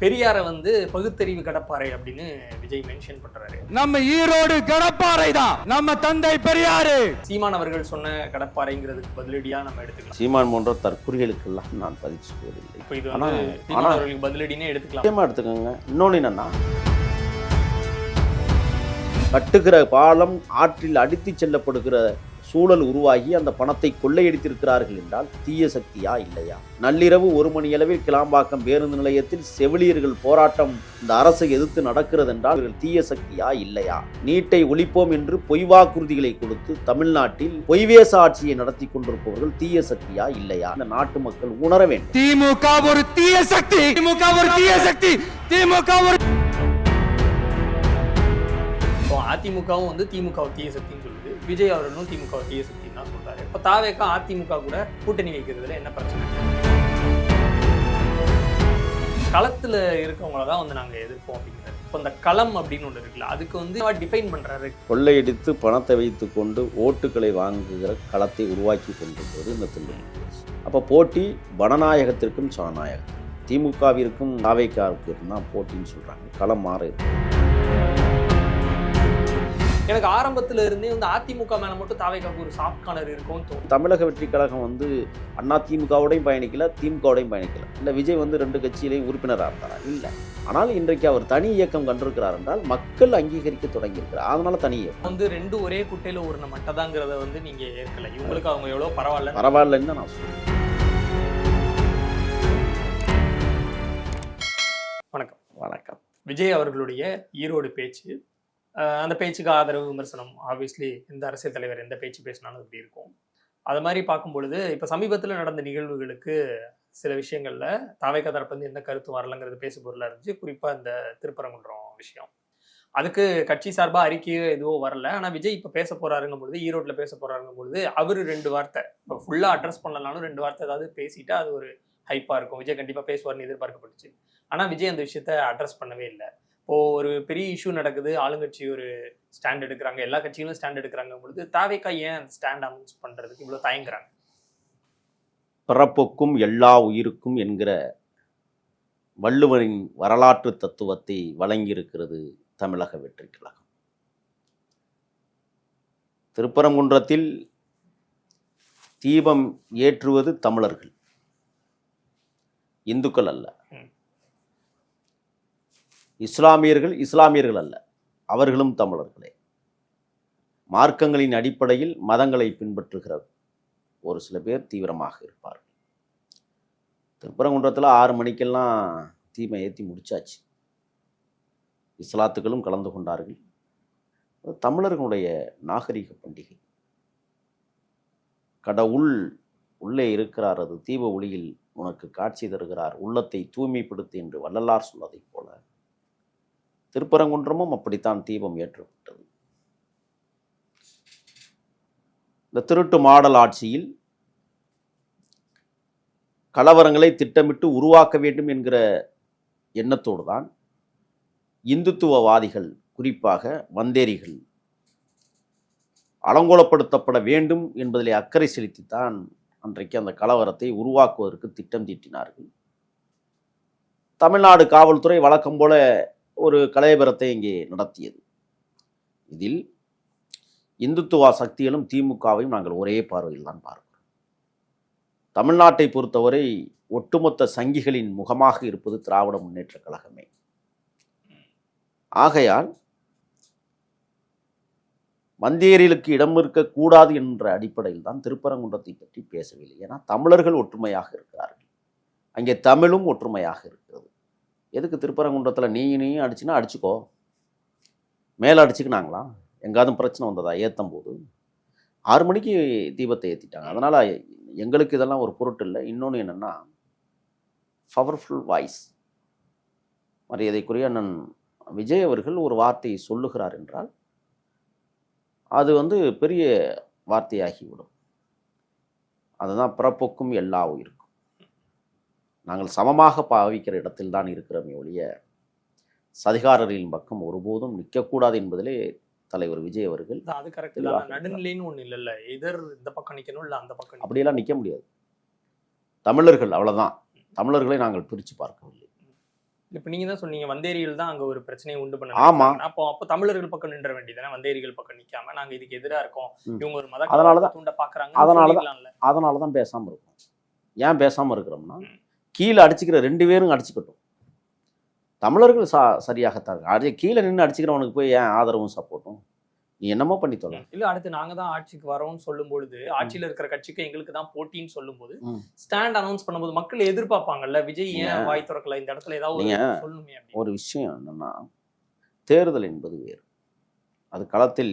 பெரியாரை வந்து பகுத்தறிவு கடப்பாறை அப்படின்னு விஜய் மென்ஷன் பண்றாரு. நம்ம ஈரோடு கடப்பாறை தான் நம்ம தந்தை பெரியாரு. சீமான் அவர்கள் சொன்ன கடப்பாறைங்கிறதுக்கு பதிலடியா நம்ம எடுத்துக்கலாம். சீமான் போன்ற தற்குறிகளுக்கெல்லாம் நான் பதிச்சு போவதில்லை. இப்போ இது வந்து சீமான் அவர்களுக்கு பதிலடினே எடுத்துக்கலாம். எடுத்துக்கோங்க. இன்னொன்னு என்னன்னா, கட்டுகிற பாலம் ஆற்றில் அடித்து செல்லப்படுகிற சூழல் உருவாகி அந்த பணத்தை கொள்ளையடித்திருக்கிறார்கள் என்றால் தீய சக்தியா இல்லையா? நள்ளிரவு 1 மணியளவில் கிளாம்பாக்கம் பேருந்து நிலையத்தில் செவிலியர்கள் போராட்டம் இந்த அரசை எதிர்த்து நடக்கிறது என்றால் தீய சக்தியா இல்லையா? நீட்டை ஒழிப்போம் என்று பொய் வாக்குறுதிகளை கொடுத்து தமிழ்நாட்டில் பொய்வேச ஆட்சியை நடத்தி கொண்டிருப்பவர்கள் தீய சக்தியா இல்லையா? இந்த நாட்டு மக்கள் உணர வேண்டும். திமுக ஒரு தீய சக்தி, திமுக ஒரு தீய சக்தி, திமுக ஒரு அதிமுகவும் வந்து திமுக தீய சக்தின்னு சொல்லுது. விஜய் அவர்களும் திமுக தீய சக்தின்னு தான் சொல்றாரு. இப்ப தாவேக்கா அதிமுக கூட கூட்டணி வைக்கிறதுல என்ன பிரச்சனை? களத்துல இருக்கவங்கள தான் வந்து நாங்க எதிர்ப்போம் அப்படிங்கிறாரு. இப்போ இந்த களம் அப்படின்னு ஒன்று இருக்குல்ல, அதுக்கு வந்து டிஃபைன் பண்றாரு. கொள்ளையடித்து பணத்தை வைத்துக் கொண்டு ஓட்டுகளை வாங்குகிற களத்தை உருவாக்கி கொண்டிருப்பது இந்த திமுக. அப்ப போட்டி வனநாயகத்திற்கும் சனநாயகம், திமுகவிற்கும் தாவேக்காவிற்கும் தான் போட்டின்னு சொல்றாங்க. களம் மாற இருக்கு. எனக்கு ஆரம்பத்துல இருந்தே வந்து அதிமுக மேல மட்டும் தாவேக்காவுக்கு ஒரு சாஃப்ட் கார்னர் இருக்கும்னு தோணும். தமிழக வெற்றி கழகம் வந்து அண்ணா திமுகவோடையும் பயணிக்கல, திமுகவோடையும் பயணிக்கல. இல்லை விஜய் வந்து 2 கட்சியிலையும் உறுப்பினராக இருந்தாரா? இல்லை. ஆனால் இன்றைக்கு அவர் தனி இயக்கம் கண்டிருக்கிறார் என்றால் மக்கள் அங்கீகரிக்க தொடங்கியிருக்கிறார். அதனால தனி இயக்கம் வந்து 2 ஒரே குட்டையில ஒரு மட்டதாங்கிறத வந்து நீங்க ஏற்கல. இவங்களுக்கு அவங்க எவ்வளவு பரவாயில்லன்னு தான் நான் சொல்றேன். வணக்கம். வணக்கம். விஜய் அவர்களுடைய ஈரோடு பேச்சு, அந்த பேச்சுக்கு ஆதரவு விமர்சனம், ஆப்வியஸ்லி எந்த அரசியல் தலைவர் எந்த பேச்சு பேசினாலும் இப்படி இருக்கும். அது மாதிரி பார்க்கும் பொழுது இப்போ சமீபத்தில் நடந்த நிகழ்வுகளுக்கு சில விஷயங்கள்ல தாவேக்கா தரப்பு வந்து எந்த கருத்து வரலங்கிறது பேசு பொருளாக இருந்துச்சு. குறிப்பாக இந்த திருப்பரங்குன்றம் விஷயம், அதுக்கு கட்சி சார்பாக அறிக்கையோ எதுவோ வரல. ஆனால் விஜய் இப்போ பேச போறாருங்கும் பொழுது, ஈரோட்டில் பேச போறாருங்கும் பொழுது அவர் 2 வார்த்தை இப்போ ஃபுல்லாக அட்ரஸ் பண்ணலனாலும் 2 வார்த்தை ஏதாவது பேசிட்டா அது ஒரு ஹைப்பாக இருக்கும். விஜய் கண்டிப்பாக பேசுவார்னு எதிர்பார்க்கப்பட்டுச்சு. ஆனால் விஜய் அந்த விஷயத்த அட்ரஸ் பண்ணவே இல்லை. இப்போ ஒரு பெரிய இஷ்யூ நடக்குது, ஆளுங்கட்சி ஒரு ஸ்டாண்ட் எடுக்கிறாங்க, எல்லா கட்சிகளும் ஸ்டாண்ட் எடுக்கிறாங்க பொழுது தாவேக்கா ஏன் அந்த ஸ்டாண்ட் அனௌன்ஸ் பண்றதுக்கு இவ்வளவு தயங்குறாங்க? பிறப்புக்கும் எல்லா உயிருக்கும் என்கிற வள்ளுவரின் வரலாற்று தத்துவத்தை வழங்கியிருக்கிறது தமிழக வெற்றி கழகம். திருப்பரங்குன்றத்தில் தீபம் ஏற்றுவது தமிழர்கள், இந்துக்கள் அல்ல. இஸ்லாமியர்கள் அல்ல, அவர்களும் தமிழர்களே. மார்க்கங்களின் அடிப்படையில் மதங்களை பின்பற்றுகிற ஒரு சில பேர் தீவிரமாக இருப்பார்கள். திருப்பரங்குன்றத்தில் 6 மணிக்கெல்லாம் தீமை ஏற்றி முடிச்சாச்சு. இஸ்லாத்துக்களும் கலந்து கொண்டார்கள். தமிழர்களுடைய நாகரிக பண்டிகை. கடவுள் உள்ளே இருக்கிறார், அது தீப ஒளியில் உனக்கு காட்சி தருகிறார், உள்ளத்தை தூய்மைப்படுத்து என்று வள்ளலார் சொன்னதைப் போல திருப்பரங்குன்றமும் அப்படித்தான் தீபம் ஏற்றப்பட்டது. இந்த திருட்டு மாடல் ஆட்சியில் கலவரங்களை திட்டமிட்டு உருவாக்க வேண்டும் என்கிற எண்ணத்தோடு தான் இந்துத்துவவாதிகள், குறிப்பாக வந்தேரிகள் அலங்கோலப்படுத்தப்பட வேண்டும் என்பதிலே அக்கறை செலுத்தித்தான் அன்றைக்கு அந்த கலவரத்தை உருவாக்குவதற்கு திட்டம் தீட்டினார்கள். தமிழ்நாடு காவல்துறை வழக்கம் போல ஒரு கலவரத்தை இங்கே நடத்தியது. இதில் இந்துத்துவ சக்திகளும் திமுகவையும் நாங்கள் ஒரே பார்வையில் தான் பார்க்கிறோம். தமிழ்நாட்டை பொறுத்தவரை ஒட்டுமொத்த சங்கிகளின் முகமாக இருப்பது திராவிட முன்னேற்ற கழகமே. ஆகையால் வந்தேரிகளுக்கு இடம் இருக்கக்கூடாது என்ற அடிப்படையில் தான் திருப்பரங்குன்றத்தை பற்றி பேசவில்லை. ஏன்னா தமிழர்கள் ஒற்றுமையாக இருக்கிறார்கள், அங்கே தமிழும் ஒற்றுமையாக இருக்கிறது. எதுக்கு திருப்பரங்குன்றத்தில் நீயும் அடிச்சுன்னா அடிச்சுக்கோ, மேலே அடிச்சுக்கினாங்களா? எங்காவது பிரச்சனை வந்ததா? ஏற்றும் போது 6 மணிக்கு தீபத்தை ஏற்றிட்டாங்க. அதனால் எங்களுக்கு இதெல்லாம் ஒரு பொருட்டு இல்லை. இன்னொன்று என்னென்னா, பவர்ஃபுல் வாய்ஸ், மரியாதைக்குரிய அண்ணன் விஜய் அவர்கள் ஒரு வார்த்தையை சொல்லுகிறார் என்றால் அது வந்து பெரிய வார்த்தையாகிவிடும். அதுதான் பிறப்புக்கும் எல்லா உயிருக்கும். நாங்கள் சமமாக பாவிக்கிற இடத்தில் தான் இருக்கிறோமே ஒழிய சதிகாரர்களின் பக்கம் ஒருபோதும் நிற்கக்கூடாது என்பதிலே தலைவர் விஜய் அவர்கள் அது கரெக்ட் தான். நடுநிலைன்னு ஒண்ணு இல்ல, எதர் இந்த பக்கம் நிக்கணும் இல்ல அந்த பக்கம் அப்படியெல்லாம் நிக்க முடியாது. தமிழர்கள் அவ்வளவுதான். தமிழர்களை நாங்கள் பிரித்து பார்க்கவில்லை. இப்ப நீங்க தான் சொன்னீங்க வந்தேரிகள் தான் அங்க ஒரு பிரச்சனையை உண்டு பண்ண ஆமா. நினைக்கிறாங்கன்னா, அப்போ தமிழர்கள் பக்கம் நின்ற வேண்டியதானே, வந்தேரிகள் பக்கம் நிக்காம நாங்க இதுக்கு எதிரா இருக்கோம், ம். இவங்க ஒரு மத அதனாலதான் தூண்ட பாக்குறாங்கன்னு அதனாலதான் சொல்லிடலாம்ல. அதனாலதான் பேசாம இருக்கும். ஏன் பேசாம இருக்கிறோம்னா, ம். கீழே அடிச்சுக்கிற 2 பேரும் அடிச்சுக்கட்டும். தமிழர்கள் சரியாகத்தான் இருக்கு. அதே கீழே நின்று அடிச்சுக்கிறவனுக்கு போய் ஏன் ஆதரவும் சப்போர்ட்டும்? நீ என்னமோ பண்ணி தொலை. இல்ல அடுத்து நாங்க தான் ஆட்சிக்கு வரோம்னு சொல்லும் பொழுது, ஆட்சியில இருக்கிற கட்சிக்கு எங்களுக்கு தான் போட்டின்னு சொல்லும்போது, ம். ஸ்டாண்ட் அனௌன்ஸ் பண்ணும்போது மக்கள் எதிர்பார்ப்பாங்கல்ல, விஜய் ஏன் நீங்க- வாய் திறக்கல இந்த இடத்துல ஏதாவது நீங்க சொல்லணுமே அப்படின்னு. ஒரு விஷயம் என்னன்னா, தேர்தல் என்பது வேறு. அது களத்தில்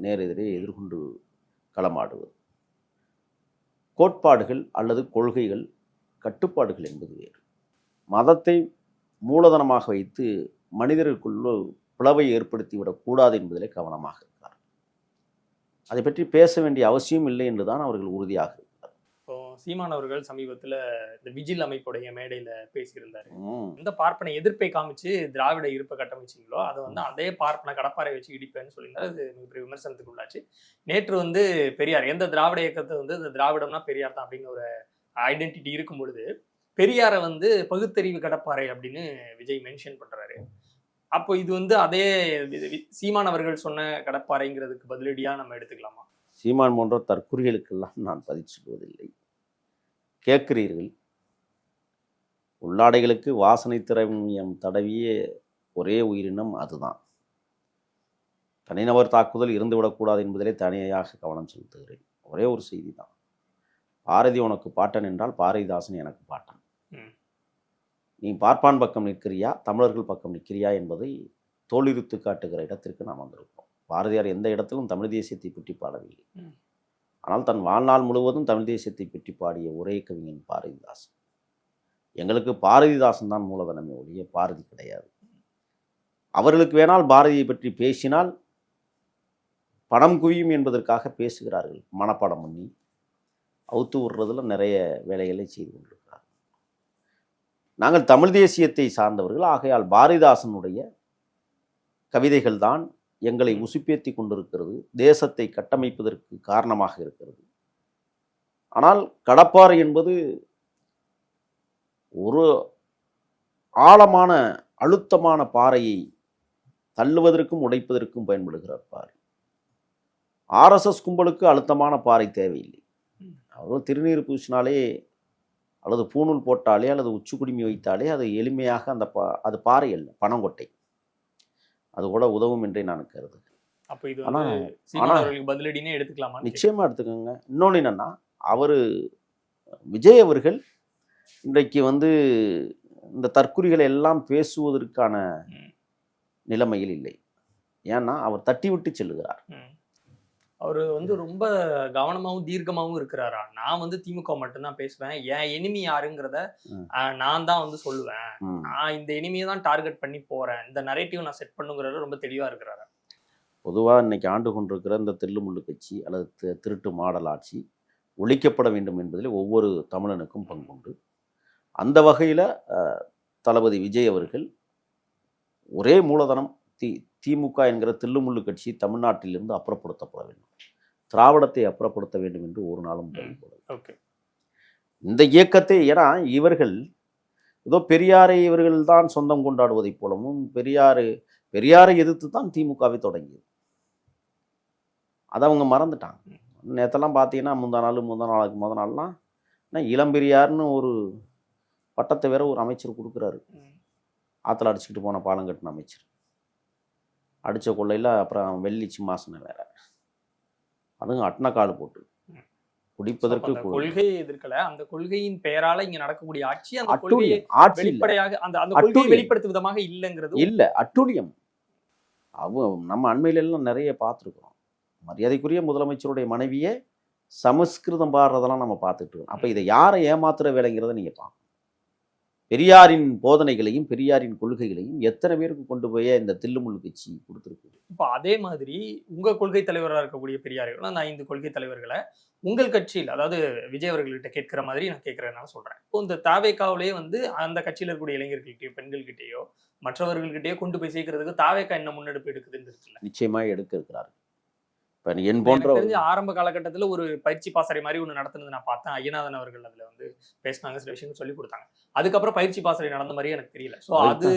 நேரெதிரே எதிர்கொண்டு களமாடுவது. கோட்பாடுகள் அல்லது கொள்கைகள், கட்டுப்பாடுகள் என்பது வேறு. மதத்தை மூலதனமாக வைத்து மனிதர்களுக்குள்ள பிளவை ஏற்படுத்திவிடக் கூடாது என்பதிலே கவனமாக இருக்கிறார். அதை பற்றி பேச வேண்டிய அவசியம் இல்லை என்றுதான் அவர்கள் உறுதியாக இருக்கிறார். இப்போ சீமான் அவர்கள் சமீபத்துல இந்த விஜில் அமைப்புடைய மேடையில பேசியிருந்தாரு. ம். எந்த பார்ப்பனை எதிர்ப்பை காமிச்சு திராவிட இருப்பை கட்டமைச்சிங்களோ அதை வந்து அதே பார்ப்பனை கடப்பாரை வச்சு இடிப்பேன்னு சொல்லியிருந்தாரு. அது மிகப்பெரிய விமர்சனத்துக்கு உள்ளாச்சு. நேற்று வந்து பெரியார் எந்த திராவிட இயக்கத்தை வந்து இந்த திராவிடம்னா பெரியார் தான் அப்படின்னு ஒரு ஐடென்டிட்டி இருக்கும் பொழுது பெரியாரை வந்து பகுத்தறிவு கடப்பாரை அப்படின்னு விஜய் மென்ஷன் பண்றாரு. அப்போ இது வந்து அதே சீமான் அவர்கள் சொன்ன கடப்பாரைங்கிறதுக்கு பதிலடியா நம்ம எடுத்துக்கலாமா? சீமான் போன்ற தற்குறிகளுக்கெல்லாம் நான் பதில் சொல்வதில்லை. கேட்கிறீர்கள். உள்ளாடைகளுக்கு வாசனை திரவியம் தடவிய ஒரே உயிரினம் அதுதான். தனிநபர் தாக்குதல் இருந்துவிடக்கூடாது என்பதிலே தனியாக கவனம் செலுத்துகிறேன். ஒரே ஒரு செய்தி தான். பாரதி உனக்கு பாட்டன் என்றால் பாரதிதாசன் எனக்கு பாட்டன். நீ பார்ப்பான் பக்கம் நிற்கிறியா, தமிழர்கள் பக்கம் நிற்கிறியா என்பதை தோலுரித்து காட்டுகிற இடத்திற்கு நாம் வந்திருக்கிறோம். பாரதியார் எந்த இடத்திலும் தமிழ் தேசியத்தை பற்றி பாடவில்லை. ஆனால் தன் வாழ்நாள் முழுவதும் தமிழ் தேசியத்தை பற்றி பாடிய ஒரே கவிஞன் பாரதிதாசன். எங்களுக்கு பாரதிதாசன் தான் மூலதனமே ஒழிய பாரதி கிடையாது. அவர்களுக்கு வேணால் பாரதியை பற்றி பேசினால் பணம் குவியும் என்பதற்காக பேசுகிறார்கள். மனப்பாடம் பண்ணி அவுத்து விடுறதுல நிறைய வேலைகளை செய்து கொண்டிருக்கிறார். நாங்கள் தமிழ் தேசியத்தை சார்ந்தவர்கள். ஆகையால் பாரதிதாசனுடைய கவிதைகள் தான் எங்களை உசுப்பேற்றி கொண்டிருக்கிறது, தேசத்தை கட்டமைப்பதற்கு காரணமாக இருக்கிறது. ஆனால் கடப்பாறை என்பது ஒரு ஆழமான அழுத்தமான பாறையை தள்ளுவதற்கும் உடைப்பதற்கும் பயன்படுகிற பாறை. ஆர்எஸ்எஸ் கும்பலுக்கு அழுத்தமான பாறை தேவையில்லை. அவர்கள் திருநீர் பூசினாலே அல்லது பூணூல் போட்டாலே அல்லது உச்சுக்குடுமி வைத்தாலே அது எளிமையாக அது பாறை அல்ல, பனங்கொட்டை. அது கூட உதவும் என்றே நான் கருதுகிறேன். அப்போ இது வந்து சீமான் அவர்களுக்கு பதிலடினே எடுத்துக்கலாமா? நிச்சயமா எடுத்துக்கோங்க. இன்னொன்று என்னன்னா, விஜய் அவர்கள் இன்றைக்கு வந்து இந்த தற்குறிகளை எல்லாம் பேசுவதற்கான நிலைமையில் இல்லை. ஏன்னா அவர் தட்டி விட்டு செல்லுகிறார். அவர் வந்து ரொம்ப கவனமாவும் தீர்க்கமாவும் இருக்கிறாரா? நான் வந்து திமுக மட்டும்தான் பேசுவேன், என் எனிமி யாருங்கிறத நான் தான் வந்து சொல்லுவேன், நான் இந்த எனிமியை தான் டார்கெட் பண்ணி போறேன், இந்த நரேட்டிவ் நான் செட் பண்ணுங்கிறத ரொம்ப தெளிவா இருக்கிறாரா? பொதுவாக இன்னைக்கு ஆண்டு கொண்டிருக்கிற இந்த தில்லுமுள்ளு கட்சி அல்லது திருட்டு மாடல் ஆட்சி ஒழிக்கப்பட வேண்டும் என்பதில் ஒவ்வொரு தமிழனுக்கும் பங்குண்டு. அந்த வகையில் தளபதி விஜய் அவர்கள் ஒரே மூலதனம் திமுக என்கிற தில்லுமுள்ளு கட்சி தமிழ்நாட்டிலிருந்து அப்புறப்படுத்தப்பட வேண்டும், திராவிடத்தை அப்புறப்படுத்த வேண்டும் என்று ஒரு நாளும் ஓகே. இந்த இயக்கத்தை, ஏன்னா இவர்கள் ஏதோ பெரியாரை இவர்கள் தான் சொந்தம் கொண்டாடுவதைப் போலவும் பெரியாரை எதிர்த்து தான் திமுகவை தொடங்கியது. அதை அவங்க மறந்துட்டாங்க. நேற்றெல்லாம் பார்த்தீங்கன்னா முத நாள்லாம் இளம்பெரியார்னு ஒரு பட்டத்தை வேற ஒரு அமைச்சர் கொடுக்குறாரு. ஆற்றுல அடிச்சுக்கிட்டு போன பாலம் கட்டின அமைச்சர். அடித்த கொள்ளையில் அப்புறம் வெள்ளி சிம்மாசனம் வேற, அதுங்க அட்ன கால் போட்டு குடிப்பதற்கு கொள்கையை எதிர்க்கல, அந்த கொள்கையின் பெயரால இங்க நடக்கக்கூடிய ஆட்சி அந்த கொள்கையை வெளிப்படையாக அந்த கொள்கையை வெளிப்படுத்தும் விதமாக இல்லைங்கிறது இல்ல, அட்டூழியம். நம்ம அண்மையில எல்லாம் நிறைய பார்த்துருக்கிறோம். மரியாதைக்குரிய முதலமைச்சருடைய மனைவியே சமஸ்கிருதம் பாடுறதெல்லாம் நம்ம பார்த்துட்டு இருக்கோம். அப்ப இதை யாரை ஏமாத்துற வேலைங்கிறத நீங்க பார்க்கணும். பெரியாரின் போதனைகளையும் பெரியாரின் கொள்கைகளையும் எத்தனை பேருக்கு கொண்டு போய் இந்த தில்லுமுள்ளு கட்சி கொடுத்துருக்கு. இப்போ அதே மாதிரி உங்க கொள்கை தலைவராக இருக்கக்கூடிய பெரியார்கள் அந்த 5 கொள்கை தலைவர்களை உங்கள் கட்சியில், அதாவது விஜய் அவர்கள்கிட்ட கேட்கிற மாதிரி நான் கேட்கிறேன் சொல்றேன். இப்போ இந்த தாவேக்காவிலேயே வந்து அந்த கட்சியில் இருக்கக்கூடிய இளைஞர்கள்கிட்டயோ பெண்கள்கிட்டயோ மற்றவர்கள்கிட்டயோ கொண்டு போய் சேர்க்கறதுக்கு தாவேக்கா என்ன முன்னெடுப்பு எடுக்குதுன்னு இருக்குல்ல? நிச்சயமா எடுக்க இருக்கிறார்கள். இப்போ என் எனக்கு போன்ற தெரிஞ்ச ஆரம்ப காலகட்டத்துல ஒரு பயிற்சி பாசறை மாதிரி ஒண்ணு நடத்துனது நான் பார்த்தேன். ஐயநாதன் அவர்கள் அதுல வந்து பேசினாங்க, சில விஷயங்கள் சொல்லி கொடுத்தாங்க. அதுக்கப்புறம் பயிற்சி பாசறை நடந்த மாதிரியே எனக்கு தெரியல. சோ அது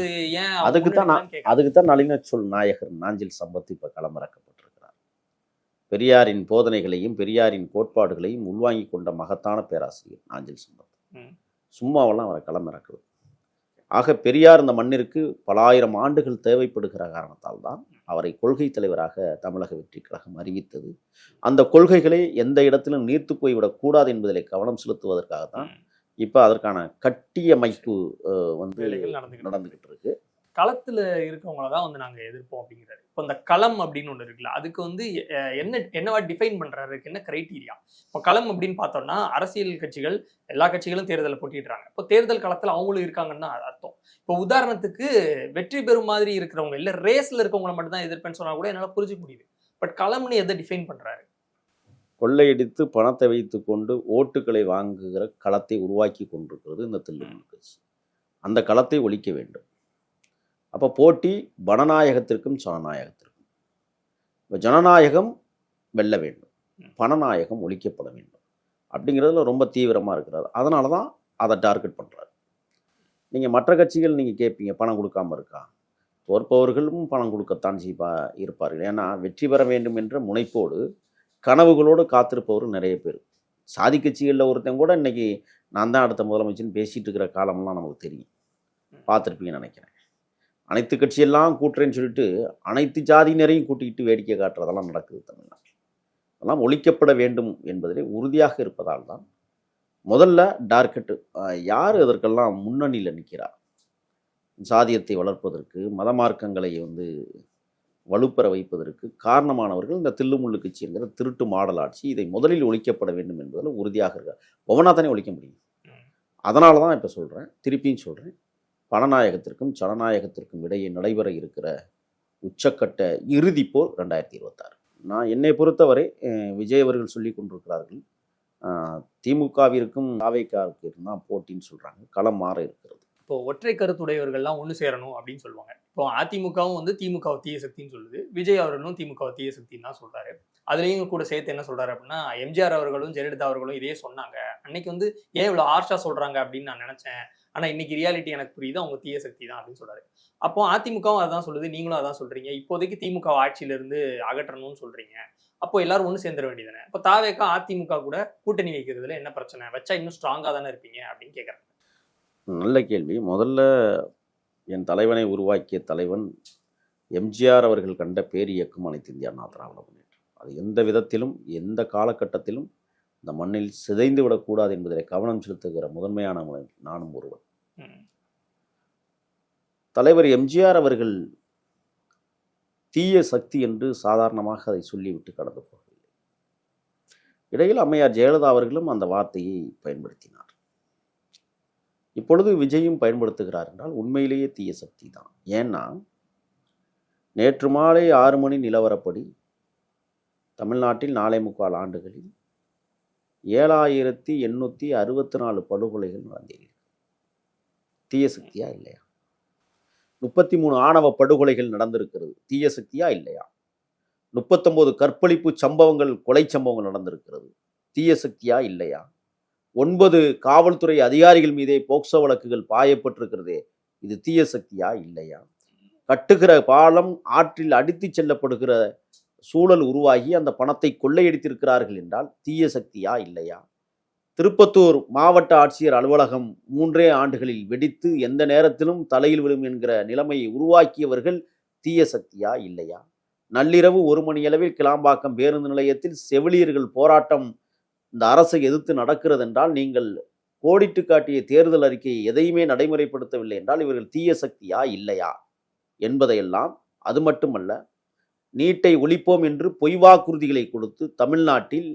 ஏன் அவங்க அதுக்குத்தான் முன்னெடுக்கலன்னு கேட்கறேன். அதுக்குத்தான் நளின சொல் நாயகர் நாஞ்சில் சம்பத் இப்போ களமிறக்கப்பட்டிருக்கிறார். பெரியாரின் போதனைகளையும் பெரியாரின் கோட்பாடுகளையும் உள்வாங்கி கொண்ட மகத்தான பேராசிரியர் நாஞ்சில் சம்பத். ம். சும்மாவெல்லாம் அவரை களமிறக்குது. ஆக பெரியார் இந்த மண்ணிற்கு பல ஆயிரம் ஆண்டுகள் தேவைப்படுகிற காரணத்தால் தான் அவரை கொள்கை தலைவராக தமிழக வெற்றி கழகம் அறிவித்தது. அந்த கொள்கைகளை எந்த இடத்திலும் நீர்த்து போய்விடக்கூடாது என்பதிலே கவனம் செலுத்துவதற்காகத்தான் இப்போ அதற்கான கட்டியமைப்பு வந்து வேலைகள் நடந்துகிட்டு இருக்கு. களத்துல இருக்கவங்கள தான் வந்து நாங்க எதிர்ப்போம் அப்படிங்கிறாரு. இப்போ இந்த களம் அப்படின்னு ஒண்ணு இருக்குல்ல, அதுக்கு வந்து என்னவா டிஃபைன் பண்றாரு, என்ன கிரைட்டீரியா? இப்போ களம் அப்படின்னு பார்த்தோம்னா அரசியல் கட்சிகள் எல்லா கட்சிகளும் தேர்தலில் போட்டிடுறாங்க. இப்போ தேர்தல் களத்துல அவங்களும் இருக்காங்கன்னு தான் அர்த்தம். இப்போ உதாரணத்துக்கு வெற்றி பெறும் மாதிரி இருக்கிறவங்க இல்ல ரேஸ்ல இருக்கவங்களை மட்டும் தான் எதிர்ப்பேன்னு சொன்னா கூட என்னால புரிஞ்சுக்க முடியுது. பட் களம்னு எதை டிஃபைன் பண்றாரு? கொள்ளையடித்து பணத்தை வைத்து கொண்டு ஓட்டுகளை வாங்குகிற களத்தை உருவாக்கி கொண்டிருக்கிறது இந்த தில்லுமுள்ளு கட்சி. அந்த களத்தை ஒழிக்க வேண்டும். அப்போ போட்டி பணநாயகத்திற்கும் ஜனநாயகத்திற்கும். இப்போ ஜனநாயகம் வெல்ல வேண்டும், பணநாயகம் ஒழிக்கப்பட வேண்டும் அப்படிங்கிறதுல ரொம்ப தீவிரமாக இருக்கிறார். அதனால தான் அதை டார்கெட் பண்ணுறாரு. நீங்கள் மற்ற கட்சிகள் நீங்கள் கேட்பீங்க பணம் கொடுக்காம இருக்கா? தோற்பவர்களும் பணம் கொடுக்கத்தான் இருப்பார்கள். ஏன்னா வெற்றி பெற வேண்டும் என்ற முனைப்போடு கனவுகளோடு காத்திருப்பவர்கள் நிறைய பேர். சாதி கட்சிகளில் ஒருத்தன் கூட இன்னைக்கு நான் தான் அடுத்த முதலமைச்சர்னு பேசிகிட்டு இருக்கிற காலம்லாம் நமக்கு தெரியும், பார்த்துருப்பீங்கன்னு நினைக்கிறேன். அனைத்து கட்சியெல்லாம் கூட்டுறேன்னு சொல்லிட்டு அனைத்து ஜாதியினரையும் கூட்டிகிட்டு வேடிக்கை காட்டுறதெல்லாம் நடக்குது தமிழ்நாட்டில். அதெல்லாம் ஒழிக்கப்பட வேண்டும் என்பதிலே உறுதியாக இருப்பதால் தான் முதல்ல டார்கெட்டு யார் இதற்கெல்லாம் முன்னணியில் நிற்கிறார். சாதியத்தை வளர்ப்பதற்கு மதமார்க்கங்களை வந்து வலுப்பெற வைப்பதற்கு காரணமானவர்கள் இந்த தில்லுமுள்ளு கட்சி என்கிற திருட்டு மாடல் ஆட்சி. இதை முதலில் ஒழிக்கப்பட வேண்டும் என்பதில் உறுதியாக இருக்கார். ஒவ்வொன்றா தானே ஒழிக்க முடியும். அதனால தான் இப்போ சொல்கிறேன், திருப்பியும் சொல்கிறேன், பணநாயகத்திற்கும் ஜனநாயகத்திற்கும் இடையே நடைபெற இருக்கிற உச்சக்கட்ட இறுதி போர் 2026. நான் என்னை பொறுத்தவரை விஜய் அவர்கள் சொல்லி கொண்டிருக்கிறார்கள் திமுகவிற்கும் தாவேக்காவிற்கும் தான் போட்டின்னு சொல்கிறாங்க. களம் மாற இருக்கிறது. இப்போ ஒற்றை கருத்துடையவர்கள்லாம் ஒன்று சேரணும் அப்படின்னு சொல்லுவாங்க. இப்போ அதிமுகவும் வந்து திமுக தீய சக்தின்னு சொல்லுது, விஜய் அவர்களும் திமுக தீய சக்தின்னு தான் சொல்றாரு. அதுலேயும் கூட சேர்த்து என்ன சொல்றாரு அப்படின்னா, எம்ஜிஆர் அவர்களும் ஜெயலலிதா அவர்களும் இதே சொன்னாங்க. அன்னைக்கு வந்து ஏன் இவ்வளோ ஹார்ஷா சொல்றாங்க அப்படின்னு நான் நினைச்சேன். ஆனா இன்னைக்கு ரியாலிட்டி எனக்கு புரியுது, அவங்க தீய சக்தி தான் அப்படின்னு சொல்றாரு. அப்போ அதிமுகவும் அதான் சொல்லுது, நீங்களும் அதான் சொல்றீங்க. இப்போதைக்கு திமுக ஆட்சியில இருந்து அகற்றணும்னு சொல்றீங்க. அப்போ எல்லாரும் ஒன்று சேர்ந்துட வேண்டியதானே? இப்போ தாவேக்கா அதிமுக கூட கூட்டணி வைக்கிறதுல என்ன பிரச்சனை? வச்சா இன்னும் ஸ்ட்ராங்கா தானே இருப்பீங்க அப்படின்னு கேட்குறாங்க. நல்ல கேள்வி. முதல்ல என் தலைவனை உருவாக்கிய தலைவன் எம்ஜிஆர் அவர்கள் கண்ட பேர் இயக்கம் அனைத்து இந்திய அண்ணா திராவிட முன்னேற்றம். அது எந்த விதத்திலும் எந்த காலகட்டத்திலும் இந்த மண்ணில் சிதைந்து விடக்கூடாது என்பதில் கவனம் செலுத்துகிற முதன்மையான நானும் ஒருவன். தலைவர் எம்ஜிஆர் அவர்கள் தீய சக்தி என்று சாதாரணமாக அதை சொல்லிவிட்டு கடந்து போகவில்லை. இடையில் அம்மையார் ஜெயலலிதா அவர்களும் அந்த வார்த்தையை பயன்படுத்தினார். இப்பொழுது விஜயும் பயன்படுத்துகிறார் என்றால் உண்மையிலேயே தீய சக்தி தான். ஏன்னா நேற்று மாலை 6 மணி நிலவரப்படி தமிழ்நாட்டில் 4.25 ஆண்டுகளில் 7864 படுகொலைகள் நடந்தேறியிருக்கு. தீய சக்தியா இல்லையா? 33 ஆணவ படுகொலைகள் நடந்திருக்கிறது. தீய சக்தியா இல்லையா? 39 கற்பழிப்பு சம்பவங்கள், கொலை சம்பவங்கள் நடந்திருக்கிறது. தீய சக்தியா இல்லையா? 9 காவல்துறை அதிகாரிகள் மீதே போக்சோ வழக்குகள் பாயப்பட்டிருக்கிறதே, இது தீய சக்தியா இல்லையா? கட்டுகிற பாலம் ஆற்றில் அடித்து செல்லப்படுகிற சூழல் உருவாகி அந்த பணத்தை கொள்ளையடித்திருக்கிறார்கள் என்றால் தீய சக்தியா இல்லையா? திருப்பத்தூர் மாவட்ட ஆட்சியர் அலுவலகம் 3 ஆண்டுகளில் வெடித்து எந்த நேரத்திலும் தலையில் விழும் என்கிற நிலைமையை உருவாக்கியவர்கள் தீய சக்தியா இல்லையா? நள்ளிரவு 1 மணியளவில் கிளாம்பாக்கம் பேருந்து நிலையத்தில் செவிலியர்கள் போராட்டம் இந்த அரசை எதிர்த்து நடக்கிறது என்றால் நீங்கள் கோடிட்டு காட்டிய தேர்தல் அறிக்கையை எதையுமே நடைமுறைப்படுத்தவில்லை என்றால் இவர்கள் தீய சக்தியா இல்லையா என்பதையெல்லாம், அது மட்டுமல்ல, நீட்டை ஒழிப்போம் என்று பொய் வாக்குறுதிகளை கொடுத்து தமிழ்நாட்டில்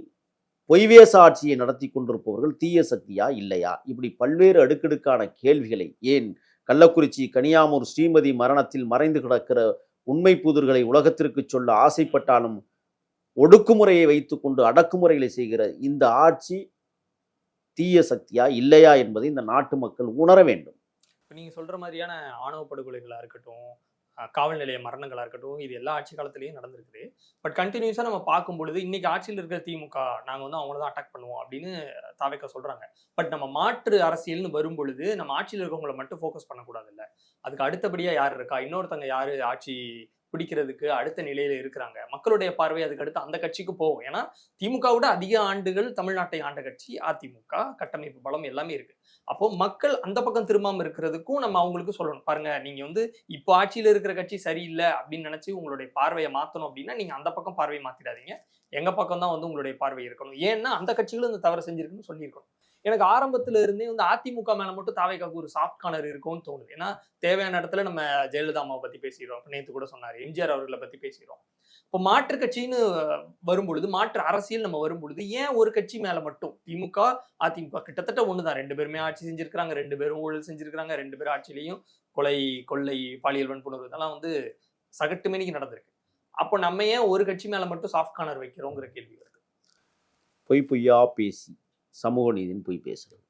பொய்வேச ஆட்சியை நடத்தி கொண்டிருப்பவர்கள் தீய சக்தியா இல்லையா? இப்படி பல்வேறு அடுக்கடுக்கான கேள்விகளை, ஏன் கள்ளக்குறிச்சி கனியாமூர் ஸ்ரீமதி மரணத்தில் மறைந்து கிடக்கிற உண்மை புதிர்களை உலகத்திற்கு சொல்ல ஆசைப்பட்டாலும் ஒடுக்குமுறையை வைத்துக்கொண்டு அடக்குமுறைகளை செய்கிற இந்த ஆட்சி தீய சக்தியா இல்லையா என்பதை இந்த நாட்டு மக்கள் உணர வேண்டும். இப்போ நீங்க சொல்ற மாதிரியான ஆணவ படுகொலைகளா இருக்கட்டும், காவல் நிலைய மரணங்களா இருக்கட்டும், இது எல்லா ஆட்சி காலத்திலயும் நடந்திருக்குது. பட் கண்டினியூஸா நம்ம பார்க்கும் பொழுது இன்னைக்கு ஆட்சியில் இருக்கிற திமுக நாங்க வந்து அவங்கள தான் அட்டாக் பண்ணுவோம் அப்படின்னு தாவேக்கா சொல்றாங்க. பட் நம்ம மாற்று அரசியல்னு வரும் பொழுது நம்ம ஆட்சியில் இருக்கவங்களை மட்டும் ஃபோக்கஸ் பண்ணக்கூடாது இல்ல. அதுக்கு அடுத்தபடியா யார் இருக்கா, இன்னொருத்தங்க யாரு ஆட்சி பிடிக்கிறதுக்கு அடுத்த நிலையில இருக்கிறாங்க, மக்களுடைய பார்வை அதுக்கு அடுத்து அந்த கட்சிக்கு போகும். ஏன்னா திமுக விட அதிக ஆண்டுகள் தமிழ்நாட்டை ஆண்ட கட்சி அதிமுக, கட்டமைப்பு பலம் எல்லாமே இருக்கு. அப்போ மக்கள் அந்த பக்கம் திரும்பாம இருக்கிறதுக்கும் நம்ம அவங்களுக்கு சொல்லணும், பாருங்க நீங்க வந்து இப்போ ஆட்சியில இருக்கிற கட்சி சரியில்லை அப்படின்னு நினைச்சு உங்களுடைய பார்வையை மாத்தணும் அப்படின்னா நீங்க அந்த பக்கம் பார்வையை மாத்திடாதீங்க, எங்க பக்கம் தான் வந்து உங்களுடைய பார்வை இருக்கணும். ஏன்னா அந்த கட்சிகளும் இந்த தவறு செஞ்சிருக்குன்னு சொல்லியிருக்கணும். எனக்கு ஆரம்பத்துல இருந்தே வந்து அதிமுக மேல மட்டும் தாவேக்காவுக்கு ஒரு சாஃப்ட் கார்னர் இருக்கும்னு தோணுது. ஏன்னா தேவையான இடத்துல நம்ம ஜெயலலிதா அம்மாவை பத்தி பேசிடுறோம், நேத்து கூட சொன்னாரு எம்ஜிஆர் அவர்களை பத்தி பேசிடுறோம். இப்போ மாற்று கட்சின்னு வரும்பொழுது, மாற்று அரசியல் நம்ம வரும்பொழுது ஏன் ஒரு கட்சி மேல மட்டும், திமுக அதிமுக கிட்டத்தட்ட ஒண்ணுதான், 2 பேருமே ஆட்சி செஞ்சிருக்காங்க, 2 பேரும் ஊழல் செஞ்சிருக்காங்க, 2 பேரும் ஆட்சியிலையும் கொலை கொள்ளை பாலியல் வன்புணர்வு இதெல்லாம் வந்து சகட்டு மேனிக்கு நடந்திருக்கு. அப்போ நம்ம ஏன் ஒரு கட்சி மேல மட்டும் சாஃப்ட் கார்னர் வைக்கிறோங்கிற கேள்வி வருது. பொய்யா பேசி சமூக நீதினு போய் பேசுறது,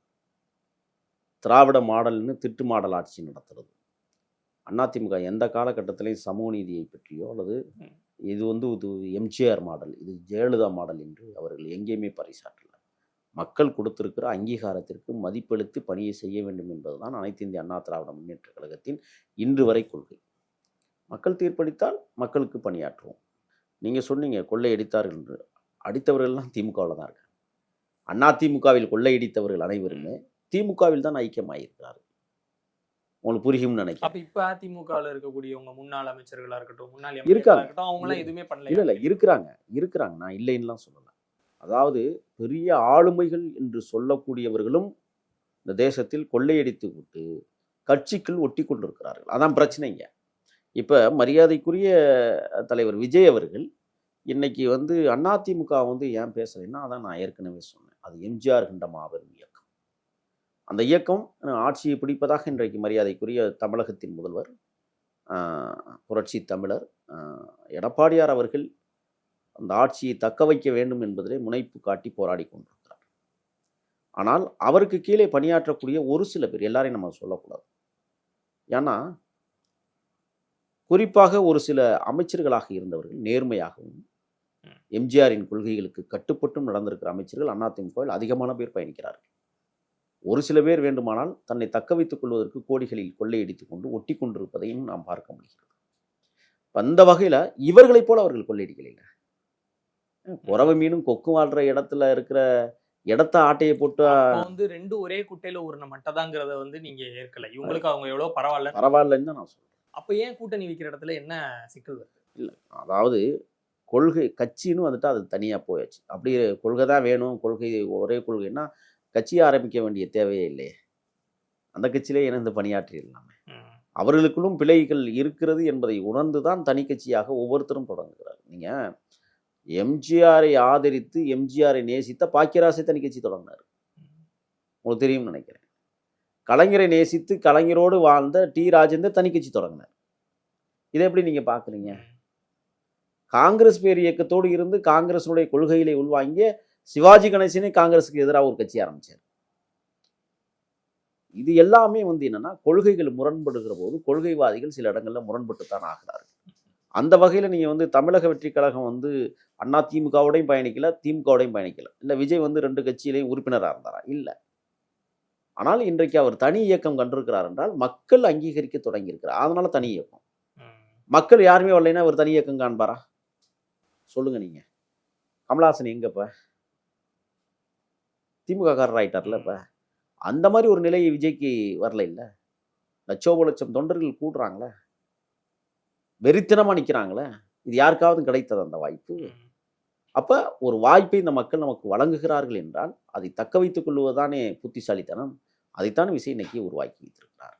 திராவிட மாடல்னு திட்டு மாடல் ஆட்சி நடத்துறது. அதிமுக எந்த காலகட்டத்திலையும் சமூக நீதியை பற்றியோ அல்லது இது வந்து இது எம்ஜிஆர் மாடல், இது ஜெயலலிதா மாடல் என்று அவர்கள் எங்கேயுமே பறைசாற்றல. மக்கள் கொடுத்திருக்கிற அங்கீகாரத்திற்கு மதிப்பளித்து பணியை செய்ய வேண்டும் என்பதுதான் அனைத்து இந்திய அண்ணா திராவிட முன்னேற்ற கழகத்தின் இன்று வரை கொள்கை. மக்கள் தீர்ப்பளித்தால் மக்களுக்கு பணியாற்றுவோம். நீங்கள் சொன்னீங்க கொள்ளையடித்தார்கள் என்று, அடித்தவர்கள்லாம் திமுகவில் தான் இருக்காங்க. அதிமுகவில் கொள்ளையடித்தவர்கள் அனைவருமே திமுகவில் தான் ஐக்கியமாயிருக்கிறார்கள். உங்களுக்கு புரியும்னு நினைக்கிறேன். அப்ப இப்ப அதிமுகவில் இருக்கக்கூடியவங்க முன்னாள் அமைச்சர்களா இருக்கட்டும், முன்னாள் இருக்காங்க. இருக்கட்டும், அவங்க எல்லாம் எதுவுமே பண்ணல. இல்லை இருக்கிறாங்க, நான் இல்லைன்னுலாம் சொல்லல. அதாவது பெரிய ஆளுமைகள் என்று சொல்லக்கூடியவர்களும் இந்த தேசத்தில் கொள்ளையடித்து விட்டு கட்சிக்குள் ஒட்டி கொண்டிருக்கிறார்கள். அதான் பிரச்சனைங்க. இப்போ மரியாதைக்குரிய தலைவர் விஜய் அவர்கள் இன்னைக்கு வந்து அதிமுக வந்து ஏன் பேசலைன்னா, அதான் நான் ஏற்கனவே சொன்னேன், அது எம்ஜிஆர் கண்ட மாபெரும் இயக்கம். அந்த இயக்கம் ஆட்சியை பிடிப்பதாக இன்றைக்கு மரியாதைக்குரிய தமிழகத்தின் முதல்வர் புரட்சி தமிழர் எடப்பாடியார் அவர்கள் அந்த ஆட்சியை தக்க வைக்க வேண்டும் என்பதிலே முனைப்பு காட்டி போராடி கொண்டிருக்கிறார். ஆனால் அவருக்கு கீழே பணியாற்றக்கூடிய ஒரு சில பேர், எல்லாரையும் நம்ம சொல்லக்கூடாது, ஏன்னா குறிப்பாக ஒரு சில அமைச்சர்களாக இருந்தவர்கள் நேர்மையாகவும் எம்ஜிஆரின் கொள்கைகளுக்கு கட்டுப்பட்டும் நடந்திருக்கிற அமைச்சர்கள் அதிமுகவில் அதிகமான பேர் பயணிக்கிறார்கள். ஒரு சில பேர் வேண்டுமானால் தன்னை தக்க வைத்துக் கொள்வதற்கு கோடிகளில் கொள்ளையடித்துக் கொண்டு ஒட்டி கொண்டிருப்பதையும் நாம் பார்க்க முடிகிறது. அந்த வகையில் இவர்களைப் போல அவர்கள் கொள்ளையடிக்கல. குறவை மீனும் கொக்கு வாழ்ற இடத்துல இருக்கிற இடத்த ஆட்டையை போட்டு வந்து ரெண்டு ஒரே குட்டையில ஊர்ன மட்டதாங்கிறத வந்து நீங்க ஏற்கல. இவங்களுக்கு அவங்க எவ்வளவு பரவாயில்லன்னு தான் நான் சொல்றேன். அப்ப ஏன் கூட்டணி வைக்கிற இடத்துல என்ன சிக்கல் வருது? இல்லை, அதாவது கொள்கை கட்சின்னு வந்துட்டு அது தனியாக போயாச்சு. அப்படி கொள்கை தான் வேணும், கொள்கை ஒரே கொள்கைன்னா கட்சியை ஆரம்பிக்க வேண்டிய தேவையே இல்லையே, அந்த கட்சியிலே இணைந்து பணியாற்றிடலாமே. அவர்களுக்குள்ளும் பிழைகள் இருக்கிறது என்பதை உணர்ந்து தான் தனி கட்சியாக ஒவ்வொருத்தரும் தொடங்குகிறார். நீங்கள் எம்ஜிஆரை ஆதரித்து எம்ஜிஆரை நேசித்த பாக்கியராசை தனி கட்சி தொடங்கினார், உங்களுக்கு தெரியும்னு நினைக்கிறேன். கலைஞரை நேசித்து கலைஞரோடு வாழ்ந்த டி ராஜேந்தர் தனி கட்சி தொடங்கினார். இதை எப்படி நீங்கள் பார்க்குறீங்க? காங்கிரஸ் பேர் இயக்கத்தோடு இருந்து காங்கிரஸுடைய கொள்கைகளை உள்வாங்கிய சிவாஜி கணேசனே காங்கிரஸுக்கு எதிராக ஒரு கட்சி ஆரம்பிச்சார். இது எல்லாமே வந்து என்னன்னா, கொள்கைகள் முரண்படுகிற போது கொள்கைவாதிகள் சில இடங்களில் முரண்பட்டுத்தான் ஆகிறார்கள். அந்த வகையில் நீங்கள் வந்து தமிழக வெற்றி கழகம் வந்து அதிமுகவோடையும் பயணிக்கல, திமுகவோடையும் பயணிக்கல. இல்லை விஜய் வந்து 2 கட்சியிலையும் உறுப்பினராக இருந்தாரா? இல்லை. ஆனால் இன்றைக்கு அவர் தனி இயக்கம் கண்டிருக்கிறார் என்றால் மக்கள் அங்கீகரிக்க தொடங்கியிருக்கிறார். அதனால தனி இயக்கம். மக்கள் யாருமே வரலைன்னா அவர் தனி இயக்கம் காண்பாரா? சொல்லுங்க நீங்க. கமலஹாசன் எங்கப்ப திமுக காரர் ஆயிட்டார்ல. இப்ப அந்த மாதிரி ஒரு நிலை விஜய்க்கு வரல. இல்ல, லட்சம் தொண்டர்கள் கூடுறாங்களே, வெறித்தனமா நிக்கிறாங்களே, இது யாருக்காவது கிடைத்தது அந்த வாய்ப்பு? அப்ப ஒரு வாய்ப்பை இந்த மக்கள் நமக்கு வழங்குகிறார்கள் என்றால் அதை தக்க வைத்துக் கொள்வதுதானே புத்திசாலித்தனம். அதைத்தான் விஜய் இன்னைக்கு உருவாக்கி வைத்திருக்கிறார்.